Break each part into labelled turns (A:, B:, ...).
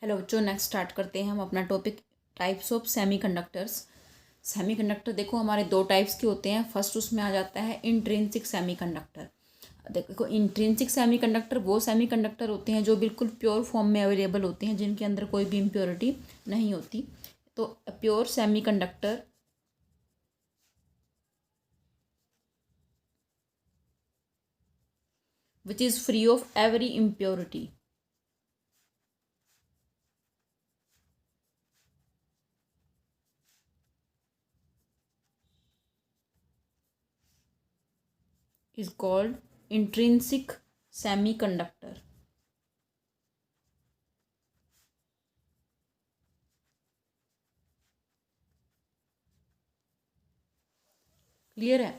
A: Hello बच्चों, next start करते हैं हम अपना topic types of semiconductors. Semiconductor देखो हमारे दो टाइप्स के होते हैं। फर्स्ट उसमें आ जाता है इंट्रिंसिक सेमीकंडक्टर। देखो इंट्रिंसिक सेमीकंडक्टर वो सेमीकंडक्टर होते हैं जो बिल्कुल प्योर फॉर्म में अवेलेबल होते हैं, जिनके अंदर कोई भी इम्प्योरिटी नहीं होती। तो pure semiconductor which is free of every impurity is called intrinsic semiconductor। Clear है?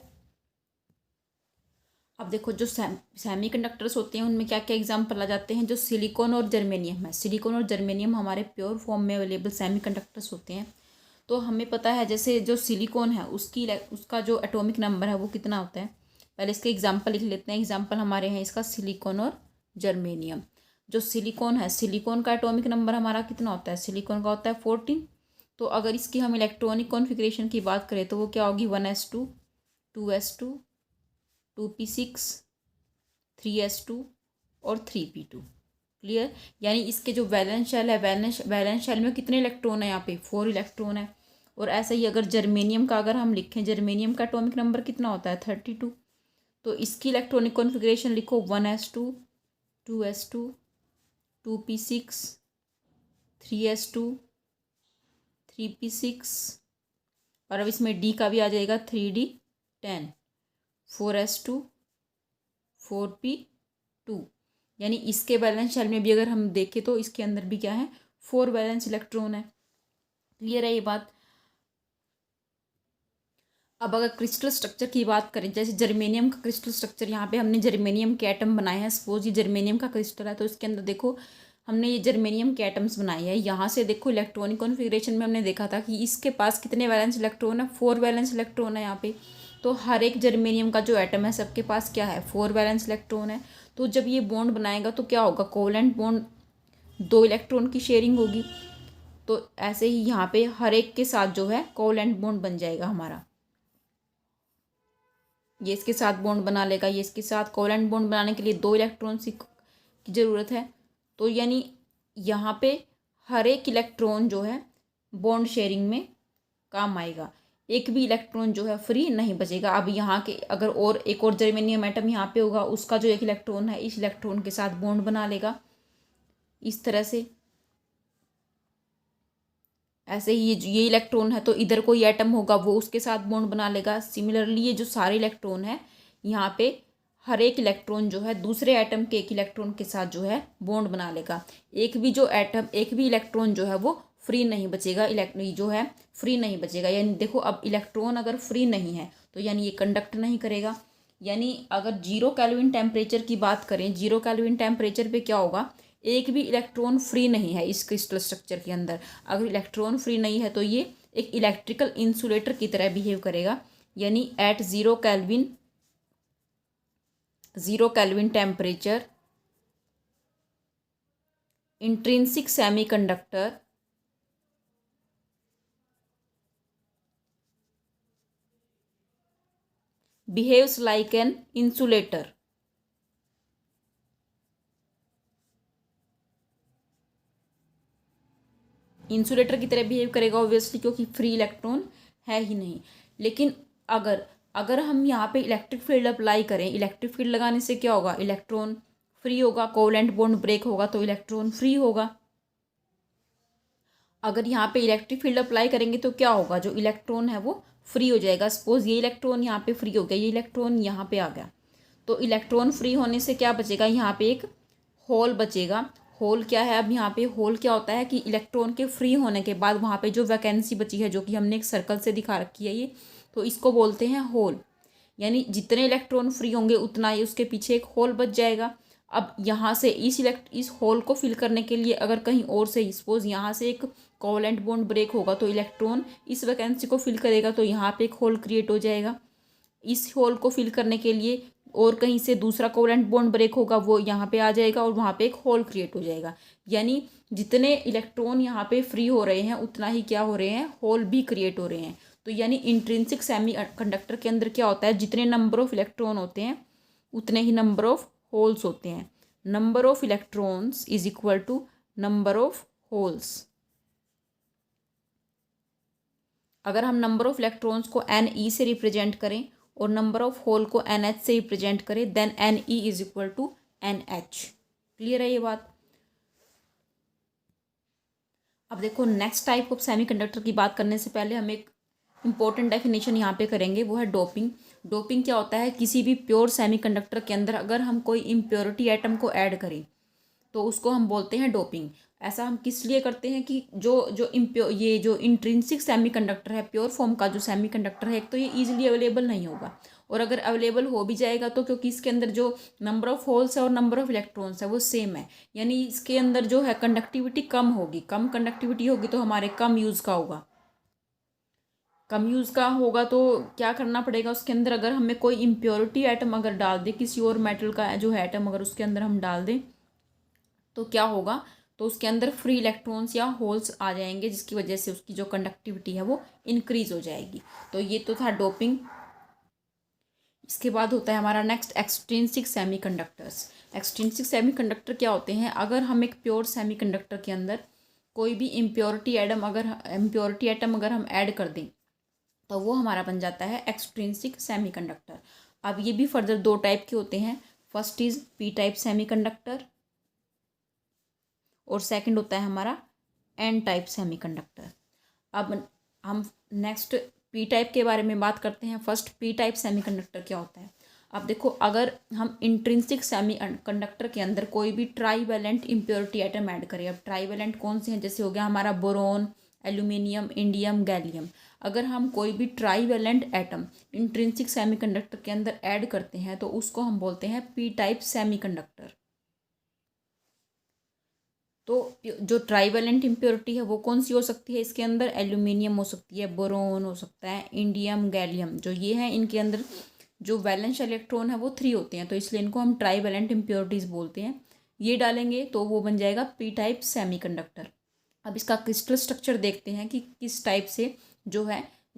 A: अब देखो जो सेमी कंडक्टर्स होते हैं उनमें क्या क्या एग्जाम्पल आ जाते हैं। जो सिलिकॉन और जर्मेनियम है, सिलिकॉन और जर्मेनियम हमारे प्योर फॉर्म में अवेलेबल सेमी कंडक्टर्स होते हैं। तो हमें पता है जैसे जो सिलिकॉन है उसका जो एटॉमिक नंबर है वो कितना होता है। पहले इसके एग्जाम्पल लिख लेते हैं। एग्जाम्पल हमारे हैं इसका सिलिकॉन और जर्मेनियम। जो सिलिकॉन है, सिलिकॉन का एटॉमिक नंबर हमारा कितना होता है? सिलिकॉन का होता है 14। तो अगर इसकी हम इलेक्ट्रॉनिक कॉन्फ़िगरेशन की बात करें तो वो क्या होगी? 1s2, 2s2, 2p6, 3s2 और 3p2। क्लियर? यानी इसके जो वैलेंस शेल है, वैलेंस शेल में कितने इलेक्ट्रॉन है? यहाँ पे 4 इलेक्ट्रॉन है। और ऐसे ही अगर जर्मेनियम का अगर हम लिखें, जर्मेनियम का एटॉमिक नंबर कितना होता है? 32। तो इसकी इलेक्ट्रॉनिक कॉन्फ़िगरेशन लिखो 1s2, 2s2, 2p6, 3s2, 3p6 और अब इसमें डी का भी आ जाएगा 3d10, 4s2, 4p2। यानी इसके वैलेंस शेल में भी अगर हम देखें तो इसके अंदर भी क्या है? 4 वैलेंस इलेक्ट्रॉन है। क्लियर है ये बात? अब अगर क्रिस्टल स्ट्रक्चर की बात करें, जैसे जर्मेनियम का क्रिस्टल स्ट्रक्चर, यहाँ पे हमने जर्मेनियम के एटम बनाए हैं। सपोज ये जर्मेनियम का क्रिस्टल है तो इसके अंदर देखो हमने ये जर्मेनियम के एटम्स बनाए हैं। यहाँ से देखो इलेक्ट्रॉनिक कॉन्फ़िगरेशन में हमने देखा था कि इसके पास कितने वैलेंस इलेक्ट्रॉन है? 4 वैलेंस इलेक्ट्रॉन है यहाँ पे। तो हर एक जर्मेनियम का जो एटम है सबके पास क्या है? 4 वैलेंस इलेक्ट्रॉन है। तो जब ये बॉन्ड बनाएगा तो क्या होगा? कोवलेंट बॉन्ड, 2 इलेक्ट्रॉन की शेयरिंग होगी। तो ऐसे ही यहाँ पे हर एक के साथ जो है कोवलेंट बॉन्ड बन जाएगा हमारा। ये इसके साथ बॉन्ड बना लेगा, ये इसके साथ। कोवलेंट बॉन्ड बनाने के लिए 2 इलेक्ट्रॉन्स की ज़रूरत है। तो यानी यहाँ पे हर एक इलेक्ट्रॉन जो है बॉन्ड शेयरिंग में काम आएगा। एक भी इलेक्ट्रॉन जो है फ्री नहीं बचेगा। अब यहाँ के अगर और एक और जर्मेनियम एटम यहाँ पे होगा, उसका जो एक इलेक्ट्रॉन है इस इलेक्ट्रॉन के साथ बॉन्ड बना लेगा इस तरह से। ऐसे ही ये इलेक्ट्रॉन है तो इधर कोई एटम होगा वो उसके साथ बॉन्ड बना लेगा। सिमिलरली ये जो सारे इलेक्ट्रॉन है यहाँ पे हर एक इलेक्ट्रॉन जो है दूसरे एटम के एक इलेक्ट्रॉन के साथ जो है बॉन्ड बना लेगा। एक भी इलेक्ट्रॉन जो है वो फ्री नहीं बचेगा, जो है फ्री नहीं बचेगा। यानी देखो अब इलेक्ट्रॉन अगर फ्री नहीं है तो यानी ये कंडक्ट नहीं करेगा। यानी अगर 0 केल्विन टेम्परेचर की बात करें, 0 केल्विन टेम्परेचर पे क्या होगा? एक भी इलेक्ट्रॉन फ्री नहीं है इस क्रिस्टल स्ट्रक्चर के अंदर। अगर इलेक्ट्रॉन फ्री नहीं है तो ये एक इलेक्ट्रिकल इंसुलेटर की तरह बिहेव करेगा। यानी at 0 kelvin temperature intrinsic semiconductor behaves like an insulator. Insulator की तरह बिहेव करेगा ऑब्वियसली, क्योंकि फ्री इलेक्ट्रॉन है ही नहीं। लेकिन अगर अगर हम यहाँ पे इलेक्ट्रिक फील्ड अप्लाई करें, इलेक्ट्रिक फील्ड लगाने से क्या होगा? इलेक्ट्रॉन फ्री होगा, कोवलेंट बॉन्ड ब्रेक होगा तो इलेक्ट्रॉन फ्री होगा। अगर यहाँ पे इलेक्ट्रिक फील्ड अप्लाई करेंगे तो क्या होगा? जो इलेक्ट्रॉन है वो फ्री हो जाएगा। सपोज ये इलेक्ट्रॉन यहाँ पे फ्री हो गया, ये इलेक्ट्रॉन यहाँ पे आ गया। तो इलेक्ट्रॉन फ्री होने से क्या बचेगा? यहाँ पे एक होल बचेगा। होल क्या है? अब यहाँ पे होल क्या होता है कि इलेक्ट्रॉन के फ्री होने के बाद वहाँ पे जो वैकेंसी बची है, जो कि हमने एक सर्कल से दिखा रखी है ये, तो इसको बोलते हैं होल। यानी जितने इलेक्ट्रॉन फ्री होंगे उतना ही उसके पीछे एक होल बच जाएगा। अब यहाँ से इस होल को फिल करने के लिए अगर कहीं और से सपोज यहाँ से एक कोवलेंट बॉन्ड ब्रेक होगा तो इलेक्ट्रॉन इस वैकेंसी को फिल करेगा, तो यहाँ पे एक होल क्रिएट हो जाएगा। इस होल को फिल करने के लिए और कहीं से दूसरा कोवेलेंट बॉन्ड ब्रेक होगा, वो यहाँ पे आ जाएगा और वहाँ पे एक होल क्रिएट हो जाएगा। यानी जितने इलेक्ट्रॉन यहाँ पे फ्री हो रहे हैं उतना ही क्या हो रहे हैं, होल भी क्रिएट हो रहे हैं। तो यानी इंट्रिंसिक सेमी कंडक्टर के अंदर क्या होता है, जितने नंबर ऑफ इलेक्ट्रॉन होते हैं उतने ही नंबर ऑफ होल्स होते हैं। Number of electrons is equal to number of holes. अगर हम नंबर ऑफ इलेक्ट्रॉन्स को NE से रिप्रेजेंट करें और नंबर ऑफ होल को NH से रिप्रेजेंट करें, then NE is equal to NH। Clear है ये बात। अब देखो नेक्स्ट टाइप ऑफ सेमीकंडक्टर की बात करने से पहले हम एक इम्पोर्टेंट डेफिनेशन यहाँ पे करेंगे, वो है डोपिंग। डोपिंग क्या होता है, किसी भी प्योर सेमीकंडक्टर के अंदर अगर हम कोई इम्प्योरिटी एटम को ऐड करें तो उसको हम बोलते हैं डोपिंग। ऐसा हम किस लिए करते हैं कि ये जो इंट्रिंसिक सेमीकंडक्टर है, प्योर फॉर्म का जो सेमीकंडक्टर है, एक तो ये इजीली अवेलेबल नहीं होगा, और अगर अवेलेबल हो भी जाएगा तो क्योंकि इसके अंदर जो नंबर ऑफ होल्स है और नंबर ऑफ इलेक्ट्रॉन्स है वो सेम है, यानी इसके अंदर जो है कंडक्टिविटी कम होगी। कम कंडक्टिविटी होगी तो हमारे कम यूज़ का होगा। कम यूज़ का होगा तो क्या करना पड़ेगा उसके अंदर, अगर हमें कोई इम्प्योरिटी एटम अगर डाल दे, किसी और मेटल का जो है एटम अगर उसके अंदर हम डाल दें तो क्या होगा, तो उसके अंदर फ्री इलेक्ट्रॉन्स या होल्स आ जाएंगे, जिसकी वजह से उसकी जो कंडक्टिविटी है वो इंक्रीज हो जाएगी। तो ये तो था डोपिंग। इसके बाद होता है हमारा next extrinsic semiconductors. Extrinsic semiconductor क्या होते हैं, अगर हम एक प्योर सेमीकंडक्टर के अंदर कोई भी इम्प्योरिटी एटम अगर हम ऐड कर दें तो वो हमारा बन जाता है एक्सट्रिंसिक सेमीकंडक्टर। अब ये भी फर्दर दो टाइप के होते हैं। First is P type semiconductor और सेकंड होता है हमारा एन टाइप सेमीकंडक्टर। अब हम नेक्स्ट पी टाइप के बारे में बात करते हैं। फर्स्ट पी टाइप सेमीकंडक्टर क्या होता है। अब देखो, अगर हम इंट्रिंसिक सेमीकंडक्टर के अंदर कोई भी ट्राईवैलेंट इम्प्योरिटी एटम ऐड करें, अब ट्राईवैलेंट कौन से हैं, जैसे हो गया हमारा बोरोन, एल्यूमिनियम, इंडियम, गैलियम। अगर हम कोई भी ट्राईवैलेंट एटम इंट्रिंसिक सेमीकंडक्टर के अंदर ऐड करते हैं तो उसको हम बोलते हैं पी टाइप सेमीकंडक्टर। तो जो ट्राईवैलेंट इम्प्योरिटी है वो कौन सी हो सकती है, इसके अंदर एल्यूमिनियम हो सकती है, बोरोन हो सकता है, इंडियम, गैलियम, जो ये है इनके अंदर जो वैलेंस इलेक्ट्रॉन है वो 3 होते हैं, तो इसलिए इनको हम ट्राईवैलेंट इम्प्योरिटीज बोलते हैं। ये डालेंगे तो वो बन जाएगा पी टाइप सेमीकंडक्टर। अब इसका क्रिस्टल स्ट्रक्चर देखते हैं कि किस टाइप से जो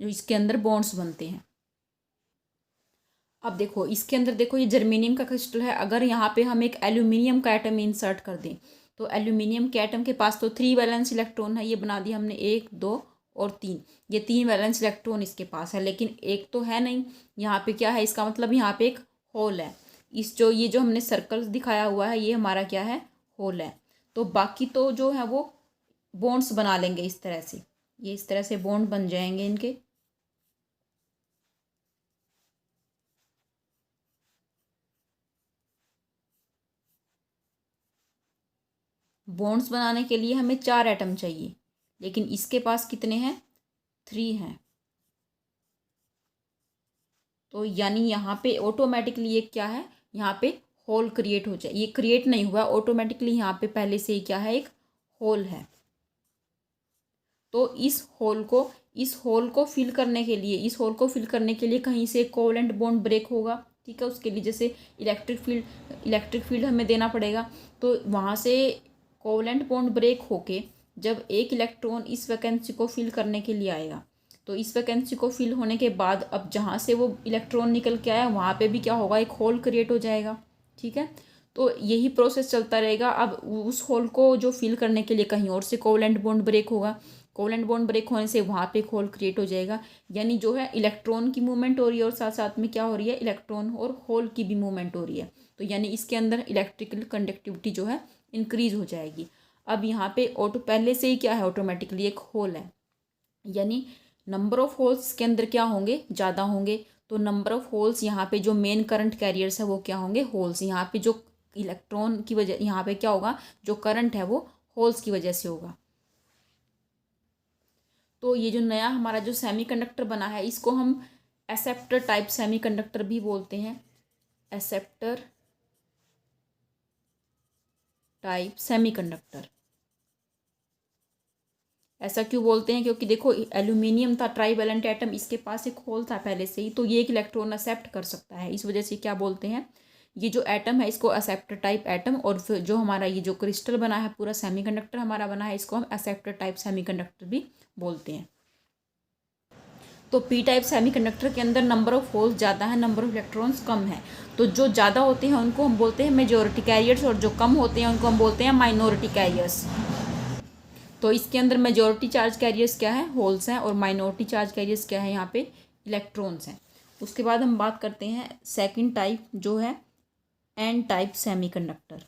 A: इसके अंदर बॉन्ड्स बनते हैं। अब देखो इसके अंदर देखो, ये जर्मेनियम का क्रिस्टल है। अगर यहाँ पे हम एक एल्यूमिनियम का एटम इंसर्ट कर दें तो एल्यूमिनियम के एटम के पास तो 3 वैलेंस इलेक्ट्रॉन है, ये बना दिया हमने 1, 2 और 3। ये 3 वैलेंस इलेक्ट्रॉन इसके पास है, लेकिन एक तो है नहीं। यहाँ पे क्या है, इसका मतलब यहाँ पे एक होल है। ये जो हमने सर्कल दिखाया हुआ है ये हमारा क्या है, होल है। तो बाकी तो जो है वो बॉन्ड्स बना लेंगे इस तरह से, ये इस तरह से बॉन्ड बन जाएंगे इनके। बॉन्ड्स बनाने के लिए हमें 4 एटम चाहिए, लेकिन इसके पास कितने हैं, 3 हैं। तो यानी यहाँ पे ऑटोमेटिकली ये क्या है, यहाँ पे होल क्रिएट हो जाए। ये क्रिएट नहीं हुआ ऑटोमेटिकली, यहाँ पे पहले से ही क्या है, एक होल है। तो इस होल को फिल करने के लिए कहीं से कोवेलेंट बॉन्ड ब्रेक होगा, ठीक है। उसके लिए जैसे इलेक्ट्रिक फील्ड हमें देना पड़ेगा, तो वहाँ से कोवेलेंट बॉन्ड ब्रेक होके जब एक इलेक्ट्रॉन इस वैकेंसी को फिल करने के लिए आएगा, तो इस वैकेंसी को फिल होने के बाद अब जहाँ से वो इलेक्ट्रॉन निकल के आया वहाँ पे भी क्या होगा, एक होल क्रिएट हो जाएगा, ठीक है। तो यही प्रोसेस चलता रहेगा। अब उस होल को जो फिल करने के लिए कहीं और से कोवेलेंट बॉन्ड ब्रेक होगा, कोवेलेंट बॉन्ड ब्रेक होने से वहाँ पे एक होल क्रिएट हो जाएगा। यानी जो है इलेक्ट्रॉन की मूवमेंट हो रही है और साथ साथ में क्या हो रही है, इलेक्ट्रॉन और होल की भी मूवमेंट हो रही है। तो यानी इसके अंदर इलेक्ट्रिकल कंडक्टिविटी जो है इंक्रीज हो जाएगी। अब यहाँ पे पहले से ही क्या है, ऑटोमेटिकली एक होल है, यानी नंबर ऑफ होल्स के अंदर क्या होंगे, ज़्यादा होंगे। तो नंबर ऑफ होल्स यहाँ पे जो मेन करंट कैरियर्स है वो क्या होंगे, होल्स। यहाँ पे जो इलेक्ट्रॉन की वजह, यहाँ पे क्या होगा, जो करंट है वो होल्स की वजह से होगा। तो ये जो नया हमारा जो सेमीकंडक्टर बना है इसको हम एक्सेप्टर टाइप सेमीकंडक्टर भी बोलते हैं। एक्सेप्टर टाइप सेमीकंडक्टर, ऐसा क्यों बोलते हैं? क्योंकि देखो एल्यूमिनियम था ट्राईवैलेंट एटम, इसके पास एक होल था पहले से ही, तो ये एक इलेक्ट्रॉन एक्सेप्ट कर सकता है। इस वजह से क्या बोलते हैं, ये जो एटम है इसको एक्सेप्टर टाइप एटम, और फिर जो हमारा ये जो क्रिस्टल बना है पूरा सेमीकंडक्टर हमारा बना है, इसको हम एक्सेप्टर टाइप सेमीकंडक्टर भी बोलते हैं। तो पी टाइप सेमीकंडक्टर के अंदर नंबर ऑफ होल्स ज़्यादा है, नंबर ऑफ इलेक्ट्रॉन्स कम है। तो जो ज़्यादा होते हैं उनको हम बोलते हैं मेजॉरिटी कैरियर्स, और जो कम होते हैं उनको हम बोलते हैं माइनॉरिटी कैरियर्स। तो इसके अंदर मेजॉरिटी चार्ज कैरियर्स क्या है, होल्स हैं, और माइनॉरिटी चार्ज कैरियर्स क्या है, यहाँ पे इलेक्ट्रॉन्स हैं। उसके बाद हम बात करते हैं सेकंड टाइप जो है एन टाइप सेमीकंडक्टर।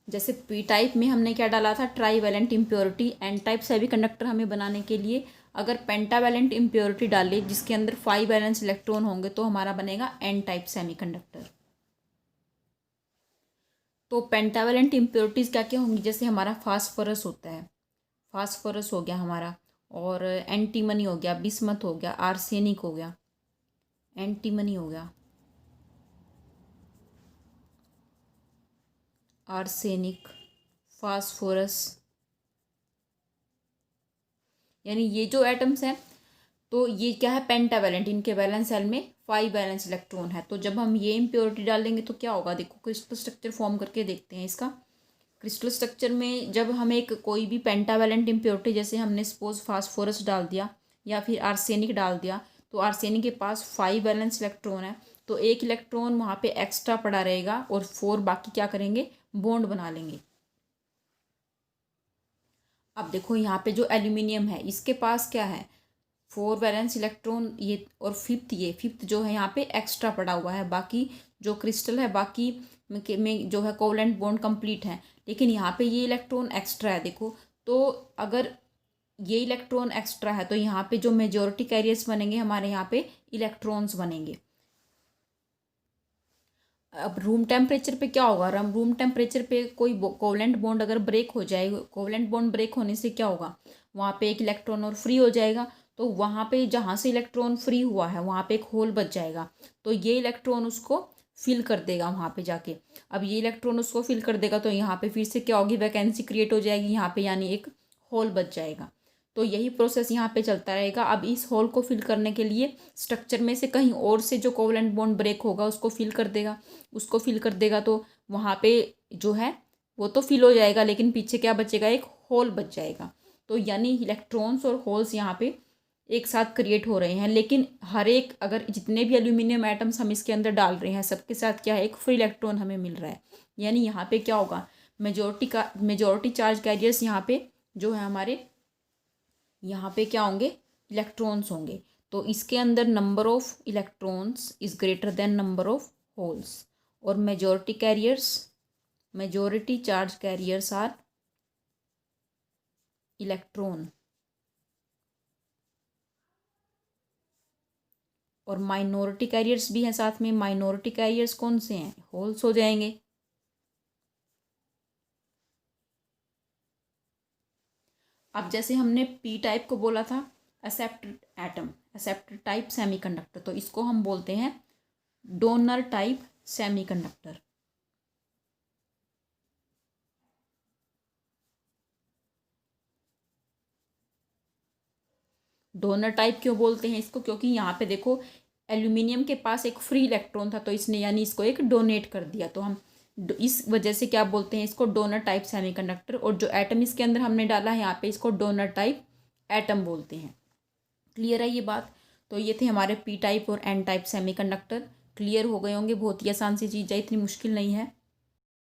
A: जैसे पी टाइप में हमने क्या डाला था, trivalent impurity. N type semiconductor हमें बनाने के लिए अगर पेंटावैलेंट इम्प्योरिटी डाले जिसके अंदर 5 वैलेंस इलेक्ट्रॉन होंगे तो हमारा बनेगा एन टाइप सेमीकंडक्टर। तो पेंटावैलेंट इम्प्योरिटीज़ क्या क्या होंगी, जैसे हमारा फास्फोरस होता है, फास्फोरस हो गया हमारा, और एंटीमनी हो गया, बिस्मथ हो गया, आर्सेनिक हो गया, एंटीमनी हो गया, आर्सेनिक, फास्फोरस, यानी ये जो एटम्स हैं तो ये क्या है, पेंटावैलेंट, इनके वैलेंस सेल में 5 वैलेंस इलेक्ट्रॉन है। तो जब हम ये इम्प्योरिटी डालेंगे तो क्या होगा, देखो क्रिस्टल स्ट्रक्चर फॉर्म करके देखते हैं इसका। क्रिस्टल स्ट्रक्चर में जब हम एक कोई भी पेंटावैलेंट इम्प्योरिटी, जैसे हमने सपोज फास्फोरस डाल दिया या फिर आर्सेनिक डाल दिया, तो आर्सेनिक के पास 5 वैलेंस इलेक्ट्रॉन है, तो एक इलेक्ट्रॉन वहाँ पे एक्स्ट्रा पड़ा रहेगा और 4 बाकी क्या करेंगे, बॉन्ड बना लेंगे। अब देखो यहाँ पे जो एल्यूमिनियम है इसके पास क्या है, 4 वैलेंस इलेक्ट्रॉन ये, और फिफ्थ जो है यहाँ पे एक्स्ट्रा पड़ा हुआ है। बाकी जो क्रिस्टल है बाकी में जो है कोवलेंट बॉन्ड कंप्लीट है, लेकिन यहाँ पे ये इलेक्ट्रॉन एक्स्ट्रा है। देखो तो अगर ये इलेक्ट्रॉन एक्स्ट्रा है तो यहाँ पे जो मेजॉरिटी कैरियर्स बनेंगे हमारे यहाँ पे इलेक्ट्रॉन्स बनेंगे। अब रूम टेम्परेचर पे क्या होगा, रूम टेम्परेचर पे कोई कोवलेंट बॉन्ड अगर ब्रेक हो जाए, कोवलेंट बॉन्ड ब्रेक होने से क्या होगा, वहाँ पे एक इलेक्ट्रॉन और फ्री हो जाएगा, तो वहाँ पे जहाँ से इलेक्ट्रॉन फ्री हुआ है वहाँ पे एक होल बच जाएगा, तो ये इलेक्ट्रॉन उसको फिल कर देगा वहाँ पे जाके। अब ये इलेक्ट्रॉन उसको फिल कर देगा तो यहाँ पे फिर से क्या होगी, वैकेंसी क्रिएट हो जाएगी यहाँ पे, यानी एक होल बच जाएगा। तो यही प्रोसेस यहाँ पे चलता रहेगा। अब इस होल को फिल करने के लिए स्ट्रक्चर में से कहीं और से जो कोवलेंट बॉन्ड ब्रेक होगा उसको फिल कर देगा, उसको फिल कर देगा तो वहाँ पे जो है वो तो फिल हो जाएगा, लेकिन पीछे क्या बचेगा, एक होल बच जाएगा। तो यानी इलेक्ट्रॉन्स और होल्स यहाँ पे एक साथ क्रिएट हो रहे हैं, लेकिन हर एक अगर जितने भी एल्यूमिनियम एटम्स हम इसके अंदर डाल रहे हैं सबके साथ क्या है, एक फ्री इलेक्ट्रॉन हमें मिल रहा है। यानी यहाँ पे क्या होगा, मेजोरिटी चार्ज कैरियर्स यहाँ पे जो है हमारे यहाँ पे क्या होंगे, इलेक्ट्रॉन्स होंगे। तो इसके अंदर number of electrons is greater than number of holes, और majority charge carriers are electron, और माइनॉरिटी कैरियर्स भी हैं साथ में। माइनॉरिटी कैरियर्स कौन से हैं, होल्स हो जाएंगे। अब जैसे हमने पी टाइप को बोला था acceptor atom, acceptor type semiconductor, तो इसको हम बोलते हैं donor type semiconductor. Donor type क्यों बोलते हैं इसको, क्योंकि यहाँ पे देखो एल्यूमिनियम के पास एक फ्री इलेक्ट्रॉन था तो इसने यानी इसको एक डोनेट कर दिया, तो हम इस वजह से क्या बोलते हैं इसको, डोनर टाइप सेमीकंडक्टर। और जो एटम इसके अंदर हमने डाला है यहाँ पे इसको डोनर टाइप एटम बोलते हैं। क्लियर है ये बात। तो ये थे हमारे पी टाइप और एन टाइप सेमीकंडक्टर। क्लियर हो गए होंगे, बहुत ही आसान सी चीज़ है, इतनी मुश्किल नहीं है।